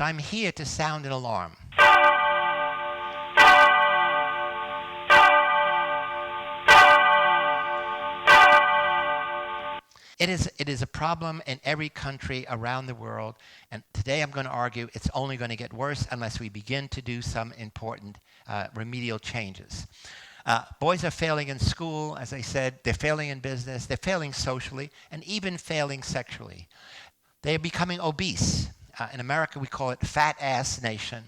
So I'm here to sound an alarm. It is a problem in every country around the world, and today I'm going to argue it's only going to get worse unless we begin to do some important remedial changes. Boys are failing in school, as I said. They're failing in business. They're failing socially, and even failing sexually. They're becoming obese. In America, we call it fat ass nation.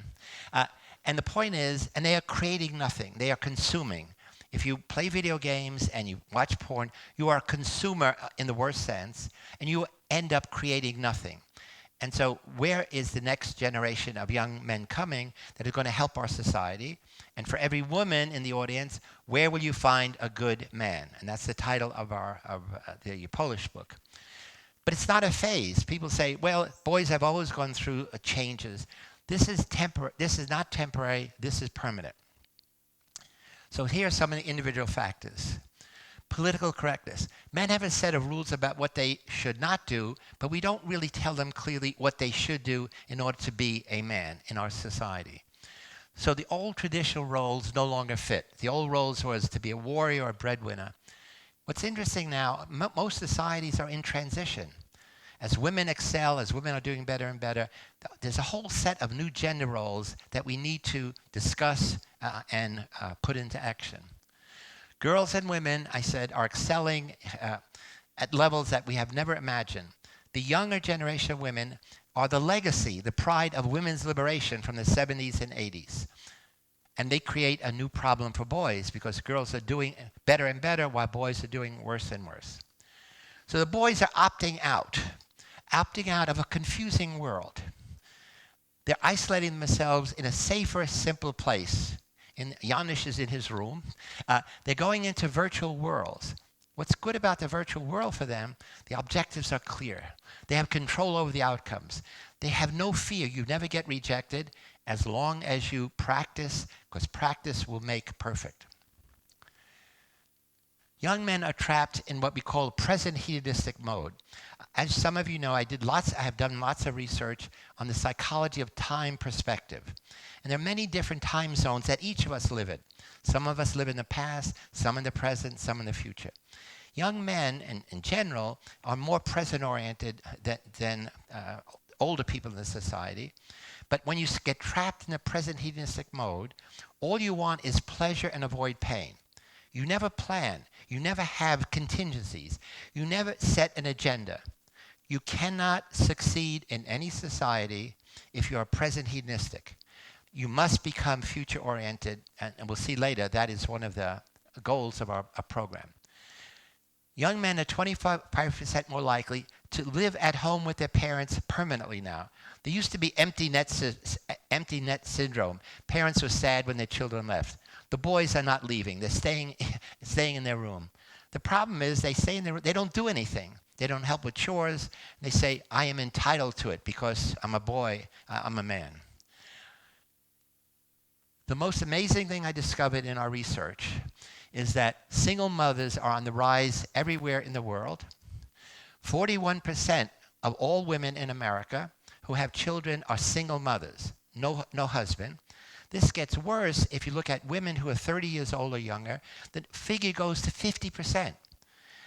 And the point is, and they are creating nothing. They are consuming. If you play video games and you watch porn, you are a consumer in the worst sense, and you end up creating nothing. And so where is the next generation of young men coming that are going to help our society? And for every woman in the audience, where will you find a good man? And that's the title of the Polish book. But it's not a phase. People say, well, boys have always gone through changes. This is not temporary. This is permanent. So here are some of the individual factors. Political correctness. Men have a set of rules about what they should not do, but we don't really tell them clearly what they should do in order to be a man in our society. So the old traditional roles no longer fit. The old roles was to be a warrior or a breadwinner. What's interesting now, most societies are in transition. As women excel, as women are doing better and better, there's a whole set of new gender roles that we need to discuss and put into action. Girls and women, I said, are excelling at levels that we have never imagined. The younger generation of women are the legacy, the pride of women's liberation from the 70s and 80s. And they create a new problem for boys because girls are doing better and better while boys are doing worse and worse. So the boys are opting out of a confusing world. They're isolating themselves in a safer, simple place. Janusz is in his room. They're going into virtual worlds. What's good about the virtual world for them, the objectives are clear. They have control over the outcomes. They have no fear. You never get rejected as long as you practice, because practice will make perfect. Young men are trapped in what we call present hedonistic mode. As some of you know, I have done lots of research on the psychology of time perspective. And there are many different time zones that each of us live in. Some of us live in the past, some in the present, some in the future. Young men, in general, are more present-oriented than older people in the society. But when you get trapped in the present hedonistic mode, all you want is pleasure and avoid pain. You never plan. You never have contingencies. You never set an agenda. You cannot succeed in any society if you are present hedonistic. You must become future-oriented, and we'll see later that is one of the goals of our program. Young men are 25% more likely to live at home with their parents permanently now. There used to be empty net syndrome. Parents were sad when their children left. The boys are not leaving. They're staying in their room. The problem is they stay in their room. They don't do anything. They don't help with chores. They say, I am entitled to it because I'm a boy, I'm a man. The most amazing thing I discovered in our research is that single mothers are on the rise everywhere in the world. 41% of all women in America who have children are single mothers, no husband. This gets worse if you look at women who are 30 years old or younger. The figure goes to 50%.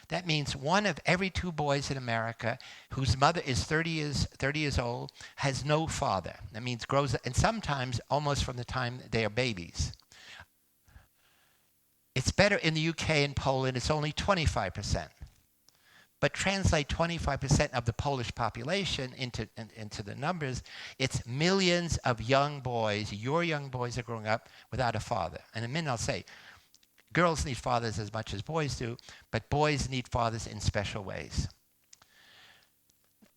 That means 1 of every 2 boys in America whose mother is 30 years old has no father. That means grows up, and sometimes almost from the time they are babies. It's better in the UK and Poland. It's only 25%. But translate 25% of the Polish population into the numbers, it's millions of young boys. Your young boys are growing up without a father. And in a minute I'll say, girls need fathers as much as boys do, but boys need fathers in special ways.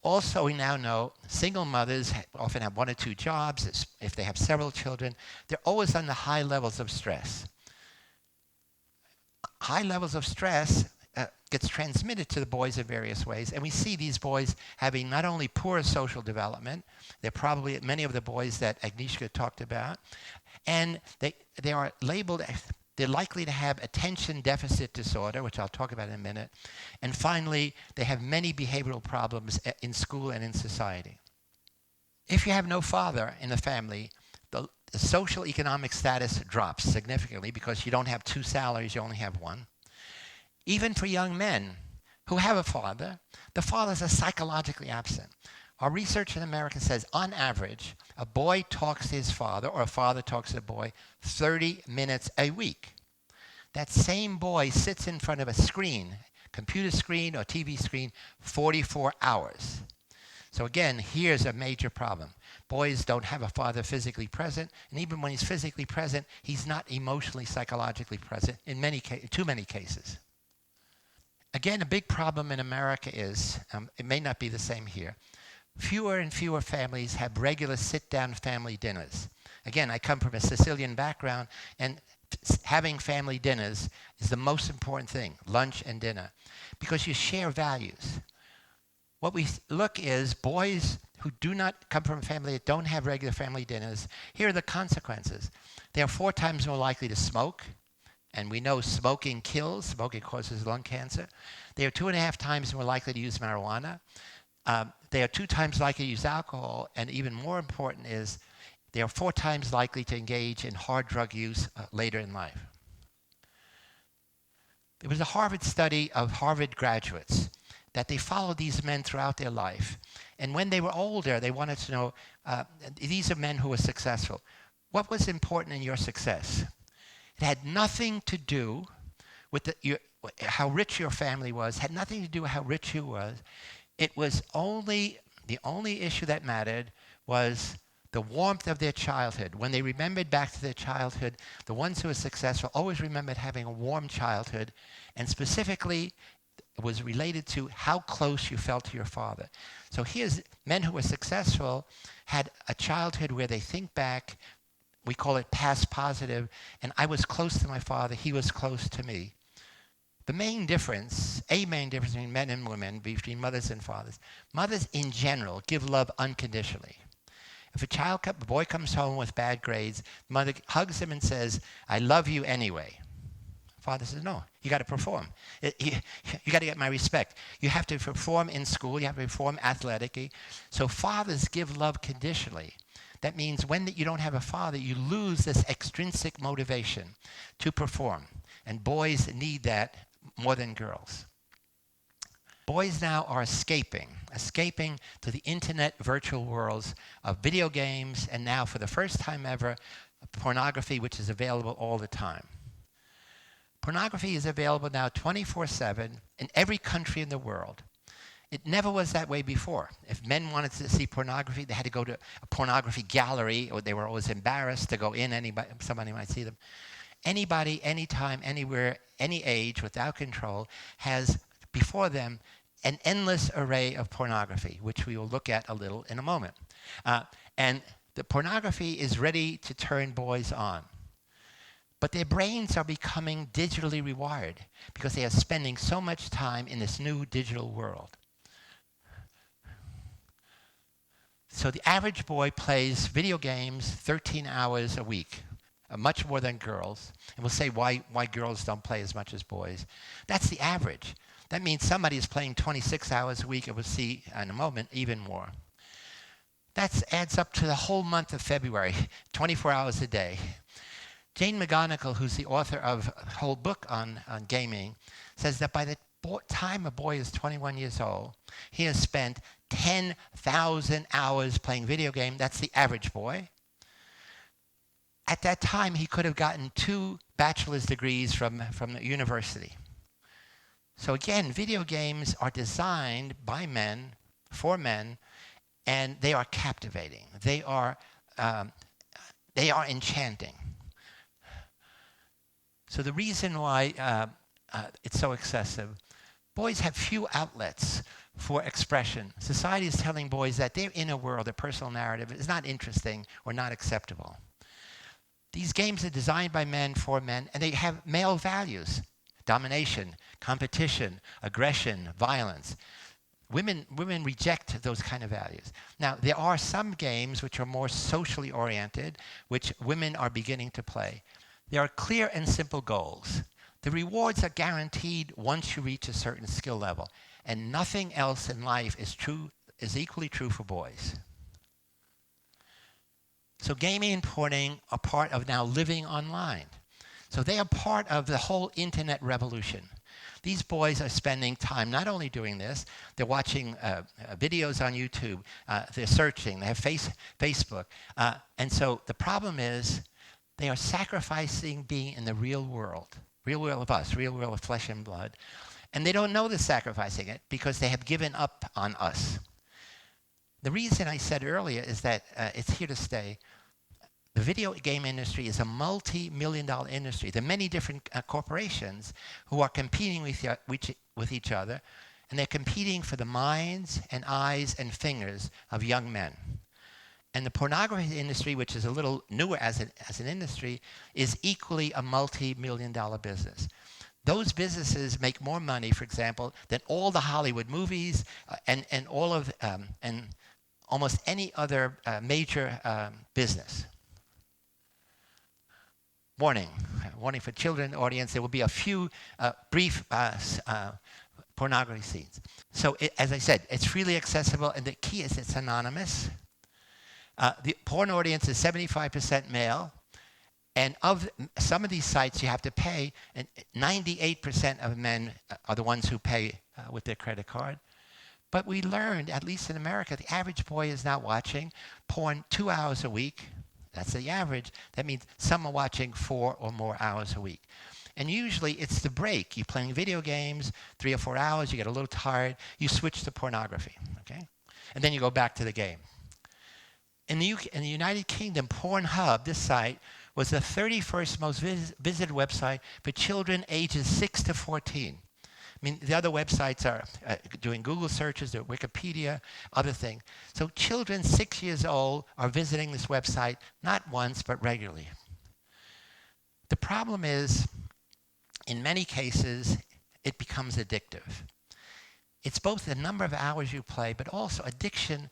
Also, we now know single mothers often have 1 or 2 jobs. If they have several children, they're always under high levels of stress. High levels of stress gets transmitted to the boys in various ways, and we see these boys having not only poor social development, they're probably many of the boys that Agnieszka talked about, and they are labeled, they're likely to have attention deficit disorder, which I'll talk about in a minute, and finally, they have many behavioral problems in school and in society. If you have no father in the family, the social economic status drops significantly because you don't have two salaries, you only have one. Even for young men who have a father, the fathers are psychologically absent. Our research in America says, on average, a boy talks to his father or a father talks to a boy 30 minutes a week. That same boy sits in front of a screen, computer screen or TV screen, 44 hours. So again, here's a major problem. Boys don't have a father physically present, and even when he's physically present, he's not emotionally, psychologically present in too many cases. Again, a big problem in America is, it may not be the same here, fewer and fewer families have regular sit-down family dinners. Again, I come from a Sicilian background, and having family dinners is the most important thing, lunch and dinner, because you share values. What we look is boys who do not come from a family that don't have regular family dinners, here are the consequences. They are 4 times more likely to smoke, and we know smoking kills, smoking causes lung cancer. They are 2.5 times more likely to use marijuana. They are 2 times likely to use alcohol, and even more important is they are 4 times likely to engage in hard drug use later in life. There was a Harvard study of Harvard graduates that they followed these men throughout their life. And when they were older, they wanted to know, these are men who were successful. What was important in your success? It had nothing to do with how rich your family was, had nothing to do with how rich you was. It was the only issue that mattered was the warmth of their childhood. When they remembered back to their childhood, the ones who were successful always remembered having a warm childhood, and specifically it was related to how close you felt to your father. So here's men who were successful had a childhood where they think back, we call it past positive, and I was close to my father, he was close to me. The main difference, a main difference between men and women, between mothers and fathers, mothers in general give love unconditionally. If a boy comes home with bad grades, mother hugs him and says, I love you anyway. Father says, no, you got to perform. You got to get my respect. You have to perform in school. You have to perform athletically. So fathers give love conditionally. That means when you don't have a father, you lose this extrinsic motivation to perform. And boys need that more than girls. Boys now are escaping to the internet virtual worlds of video games, and now for the first time ever, pornography, which is available all the time. Pornography is available now 24/7 in every country in the world. It never was that way before. If men wanted to see pornography, they had to go to a pornography gallery, or they were always embarrassed to go in, somebody might see them. Anybody, anytime, anywhere, any age, without control, has before them an endless array of pornography, which we will look at a little in a moment. And the pornography is ready to turn boys on. But their brains are becoming digitally rewired because they are spending so much time in this new digital world. So the average boy plays video games 13 hours a week, much more than girls. And we'll say why girls don't play as much as boys. That's the average. That means somebody is playing 26 hours a week, and we'll see in a moment even more. That adds up to the whole month of February, 24 hours a day. Jane McGonigal, who's the author of a whole book on gaming, says that by the time a boy is 21 years old, he has spent 10,000 hours playing video game. That's the average boy. At that time, he could have gotten 2 bachelor's degrees from the university. So again, video games are designed by men, for men, and they are captivating. They are enchanting. So the reason why it's so excessive, boys have few outlets for expression. Society is telling boys that their inner world, their personal narrative, is not interesting or not acceptable. These games are designed by men for men, and they have male values: domination, competition, aggression, violence. Women reject those kind of values. Now, there are some games which are more socially oriented, which women are beginning to play. There are clear and simple goals. The rewards are guaranteed once you reach a certain skill level, and nothing else in life is equally true for boys. So gaming and porning are part of now living online. So they are part of the whole internet revolution. These boys are spending time not only doing this, they're watching videos on YouTube, they're searching, they have Facebook. And so the problem is they are sacrificing being in the real world of us, real world of flesh and blood. And they don't know they're sacrificing it because they have given up on us. The reason I said earlier is that it's here to stay. The video game industry is a multi-million-dollar industry. There are many different corporations who are competing with each other, and they're competing for the minds and eyes and fingers of young men. And the pornography industry, which is a little newer as an industry, is equally a multi-million-dollar business. Those businesses make more money, for example, than all the Hollywood movies and almost any other major business. Warning for children audience, there will be a few brief pornography scenes. So as I said, it's freely accessible, and the key is it's anonymous. The porn audience is 75% male, and of some of these sites you have to pay, and 98% of men are the ones who pay with their credit card. But we learned, at least in America, the average boy is not watching porn 2 hours a week. That's the average. That means some are watching 4 or more hours a week. And usually it's the break. You're playing video games, 3 or 4 hours, you get a little tired, you switch to pornography, okay? And then you go back to the game. In the United Kingdom, Pornhub, this site, was the 31st most visited website for children ages 6 to 14. I mean, the other websites are doing Google searches, they're Wikipedia, other things. So children 6 years old are visiting this website not once, but regularly. The problem is, in many cases, it becomes addictive. It's both the number of hours you play, but also addiction.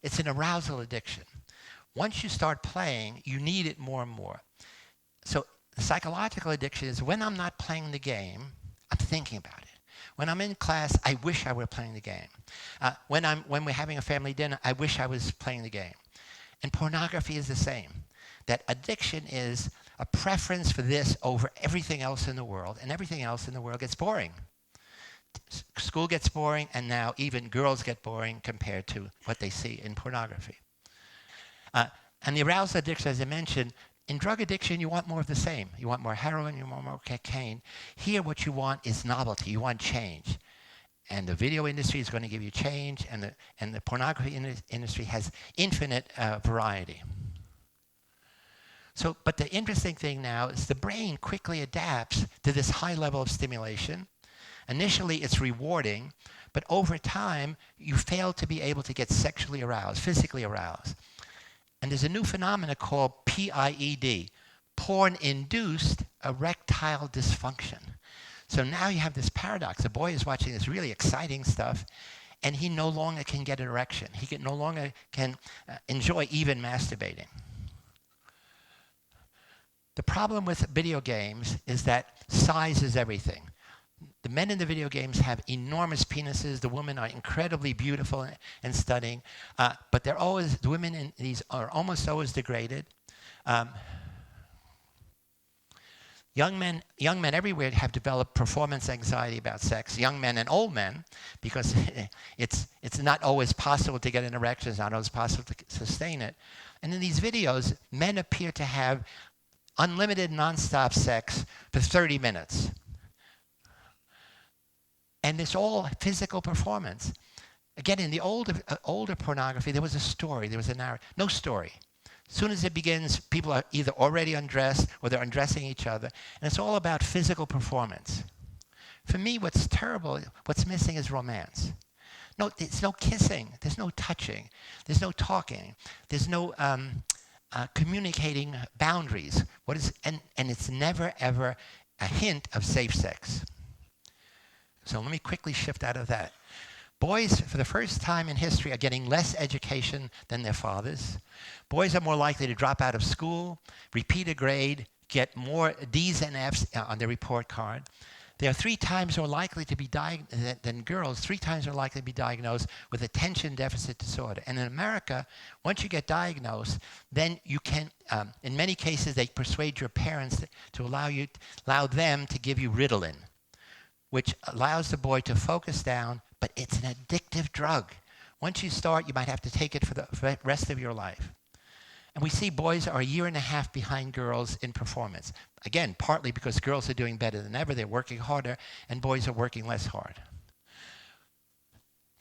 It's an arousal addiction. Once you start playing, you need it more and more. So the psychological addiction is when I'm not playing the game, I'm thinking about it. When I'm in class, I wish I were playing the game. When we're having a family dinner, I wish I was playing the game. And pornography is the same. That addiction is a preference for this over everything else in the world, and everything else in the world gets boring. School gets boring, and now even girls get boring compared to what they see in pornography. And the arousal addiction, as I mentioned, in drug addiction, you want more of the same. You want more heroin, you want more cocaine. Here, what you want is novelty. You want change. And the video industry is going to give you change, and the pornography industry has infinite variety. So, but the interesting thing now is the brain quickly adapts to this high level of stimulation. Initially, it's rewarding, but over time, you fail to be able to get sexually aroused, physically aroused. And there's a new phenomenon called PIED, porn-induced erectile dysfunction. So now you have this paradox. The boy is watching this really exciting stuff, and he no longer can get an erection. He no longer can enjoy even masturbating. The problem with video games is that size is everything. The men in the video games have enormous penises. The women are incredibly beautiful and stunning, but the women in these are almost always degraded. Young men everywhere have developed performance anxiety about sex. Young men and old men, because it's not always possible to get an erection. It's not always possible to sustain it. And in these videos, men appear to have unlimited nonstop sex for 30 minutes. And it's all physical performance. Again, in the older pornography, there was a story, there was a narrative. No story. As soon as it begins, people are either already undressed or they're undressing each other. And it's all about physical performance. For me, what's terrible, what's missing is romance. No, there's no kissing. There's no touching. There's no talking. There's no communicating boundaries. And it's never, ever a hint of safe sex. So let me quickly shift out of that. Boys, for the first time in history, are getting less education than their fathers. Boys are more likely to drop out of school, repeat a grade, get more D's and F's on their report card. They are 3 times more likely to be than girls, 3 times more likely to be diagnosed with attention deficit disorder. And in America, once you get diagnosed, then you can, in many cases, they persuade your parents to allow them to give you Ritalin, which allows the boy to focus down, but it's an addictive drug. Once you start, you might have to take it for the rest of your life. And we see boys are 1.5 years behind girls in performance. Again, partly because girls are doing better than ever, they're working harder, and boys are working less hard.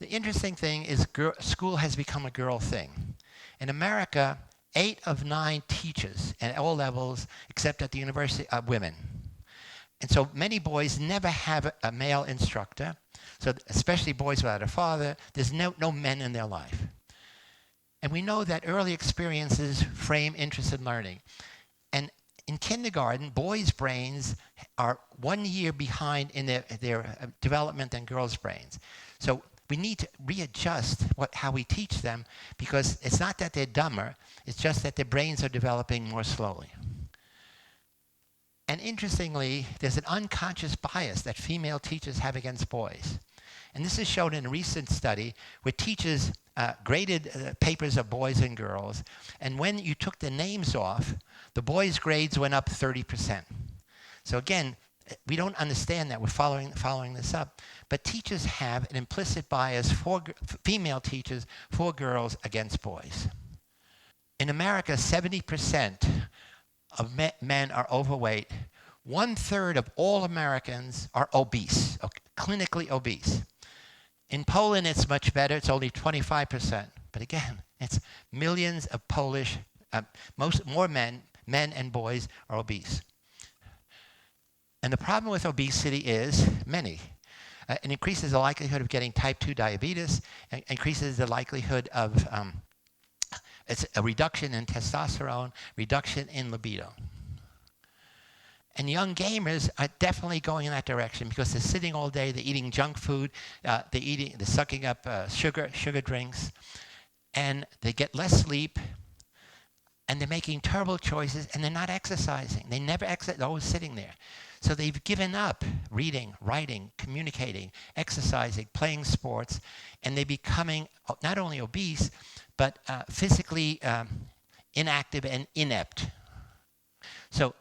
The interesting thing is school has become a girl thing. In America, 8 of 9 teachers at all levels, except at the university, are women. And so many boys never have a male instructor, so especially boys without a father, there's no men in their life. And we know that early experiences frame interest in learning. And in kindergarten, boys' brains are 1 year behind in their development than girls' brains. So we need to readjust how we teach them, because it's not that they're dumber, it's just that their brains are developing more slowly. And interestingly, there's an unconscious bias that female teachers have against boys. And this is shown in a recent study where teachers graded papers of boys and girls, and when you took the names off, the boys' grades went up 30%. So again, we don't understand that. We're following this up. But teachers have an implicit bias for female teachers for girls against boys. In America, 70% of men are overweight. 1/3 of all Americans are obese, clinically obese. In Poland, it's much better. It's only 25%. But again, it's millions of Polish, more men and boys are obese. And the problem with obesity is many. It increases the likelihood of getting type 2 diabetes, increases the likelihood of, it's a reduction in testosterone, reduction in libido. And young gamers are definitely going in that direction because they're sitting all day, they're eating junk food, they're sucking up sugar drinks, and they get less sleep, and they're making terrible choices, and they're not exercising. They never exercise, they're always sitting there. So they've given up reading, writing, communicating, exercising, playing sports, and they're becoming not only obese, but physically inactive and inept. So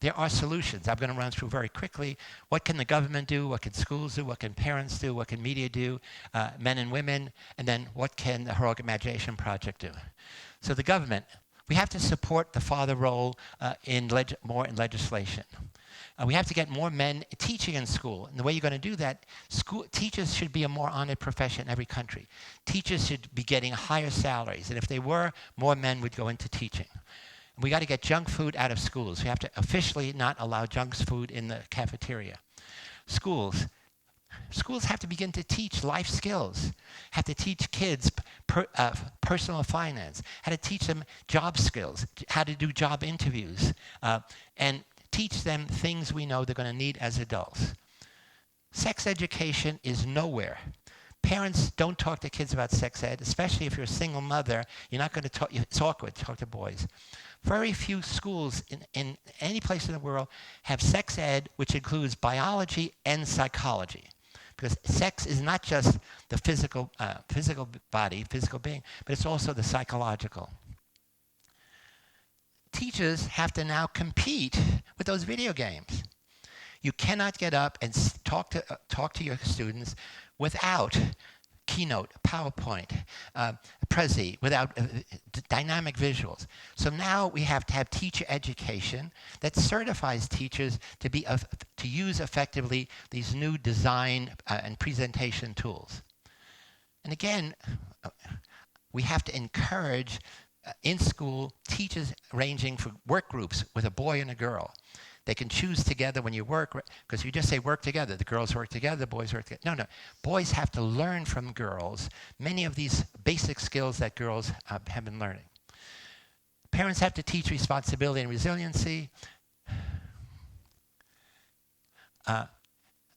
there are solutions. I'm going to run through very quickly. What can the government do? What can schools do? What can parents do? What can media do? Men and women. And then what can the Heroic Imagination Project do? So the government, we have to support the father role more in legislation. We have to get more men teaching in school. And the way you're going to do that, teachers should be a more honored profession in every country. Teachers should be getting higher salaries. And if they were, more men would go into teaching. We got to get junk food out of schools. We have to officially not allow junk food in the cafeteria. Schools have to begin to teach life skills, have to teach kids personal finance, how to teach them job skills, how to do job interviews, and teach them things we know they're going to need as adults. Sex education is nowhere. Parents don't talk to kids about sex ed, especially if you're a single mother. You're not going to talk, it's awkward to talk to boys. Very few schools in any place in the world have sex ed, which includes biology and psychology. Because sex is not just the physical body, physical being, but it's also the psychological. Teachers have to now compete with those video games. You cannot get up and talk to your students without Keynote, PowerPoint, Prezi, without dynamic visuals. So now we have to have teacher education that certifies teachers to use effectively these new design and presentation tools. And again, we have to encourage in school teachers ranging for work groups with a boy and a girl. They can choose together when you work, because you just say work together. The girls work together, the boys work together. No. Boys have to learn from girls many of these basic skills that girls have been learning. Parents have to teach responsibility and resiliency.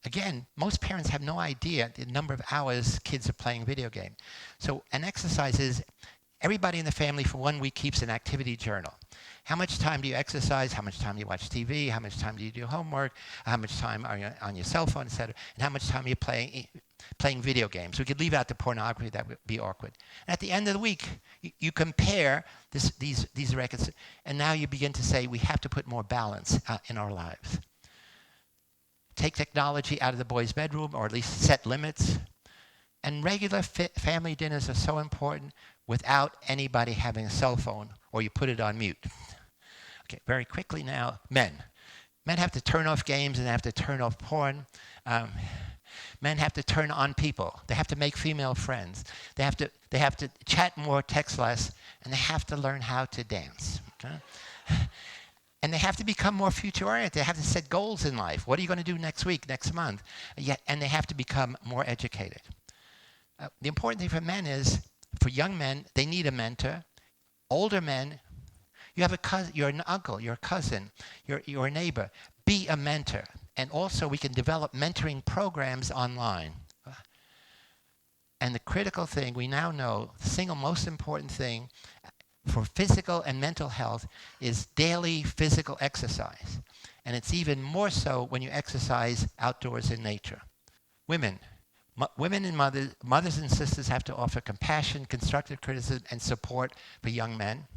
Again, most parents have no idea the number of hours kids are playing video game. So an exercise is Everybody in the family for 1 week keeps an activity journal. How much time do you exercise? How much time do you watch TV? How much time do you do homework? How much time are you on your cell phone, etc.? And how much time are you playing video games? We could leave out the pornography. That would be awkward. And at the end of the week, you compare these records, and now you begin to say we have to put more balance in our lives. Take technology out of the boys' bedroom, or at least set limits. And regular family dinners are so important without anybody having a cell phone, or you put it on mute. Okay, very quickly now, men. Men have to turn off games and they have to turn off porn. Men have to turn on people. They have to make female friends. They have to chat more, text less, and they have to learn how to dance. Okay? And they have to become more future-oriented. They have to set goals in life. What are you going to do next week, next month? And they have to become more educated. The important thing for men is, for young men, they need a mentor. Older men, you have a cousin, you're an uncle, you're a cousin, you're a neighbor. Be a mentor. And also, we can develop mentoring programs online. And the critical thing, we now know, the single most important thing for physical and mental health is daily physical exercise. And it's even more so when you exercise outdoors in nature. Women and mothers and sisters have to offer compassion, constructive criticism, and support for young men.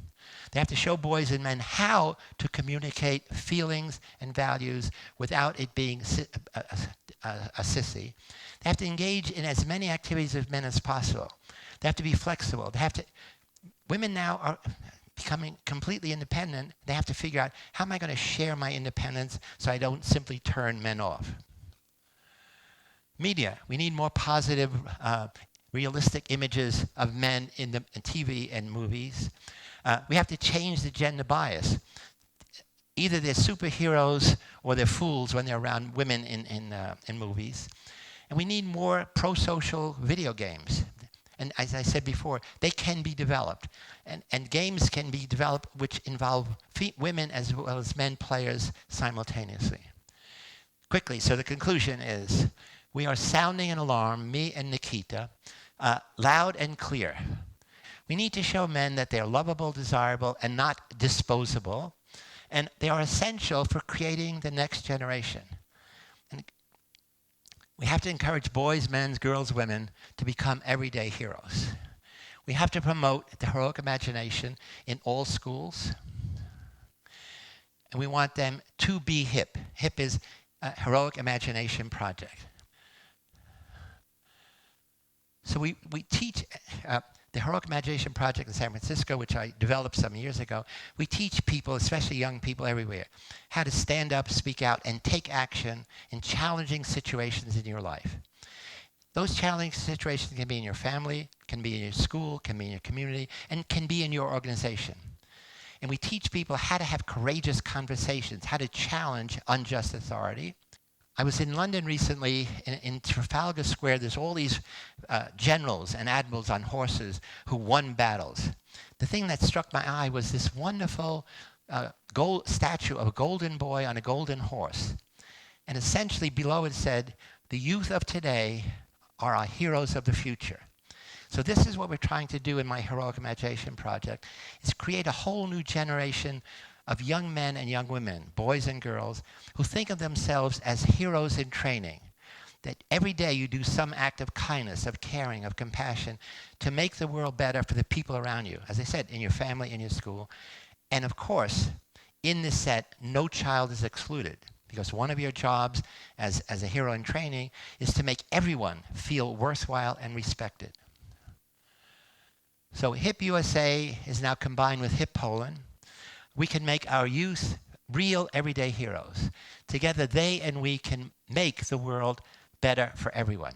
They have to show boys and men how to communicate feelings and values without it being a sissy. They have to engage in as many activities as men as possible. They have to be flexible. Women now are becoming completely independent. They have to figure out, how am I going to share my independence so I don't simply turn men off? Media. We need more positive, realistic images of men in TV and movies. We have to change the gender bias. Either they're superheroes or they're fools when they're around women in movies. And we need more pro-social video games. And as I said before, they can be developed. And games can be developed which involve women as well as men players simultaneously. Quickly, so the conclusion is, we are sounding an alarm, me and Nikita, loud and clear. We need to show men that they're lovable, desirable, and not disposable. And they are essential for creating the next generation. And we have to encourage boys, men, girls, women to become everyday heroes. We have to promote the heroic imagination in all schools. And we want them to be HIP. HIP is a Heroic Imagination Project. So we teach the Heroic Imagination Project in San Francisco, which I developed some years ago. We teach people, especially young people everywhere, how to stand up, speak out, and take action in challenging situations in your life. Those challenging situations can be in your family, can be in your school, can be in your community, and can be in your organization. And we teach people how to have courageous conversations, how to challenge unjust authority. I was in London recently, in Trafalgar Square. There's all these generals and admirals on horses who won battles. The thing that struck my eye was this wonderful gold statue of a golden boy on a golden horse. And essentially below it said, the youth of today are our heroes of the future. So this is what we're trying to do in my Heroic Imagination Project, is create a whole new generation of young men and young women, boys and girls, who think of themselves as heroes in training. That every day you do some act of kindness, of caring, of compassion to make the world better for the people around you. As I said, in your family, in your school. And of course, in this set, no child is excluded. Because one of your jobs as a hero in training is to make everyone feel worthwhile and respected. So HIP USA is now combined with HIP Poland. We can make our youth real everyday heroes. Together, they and we can make the world better for everyone.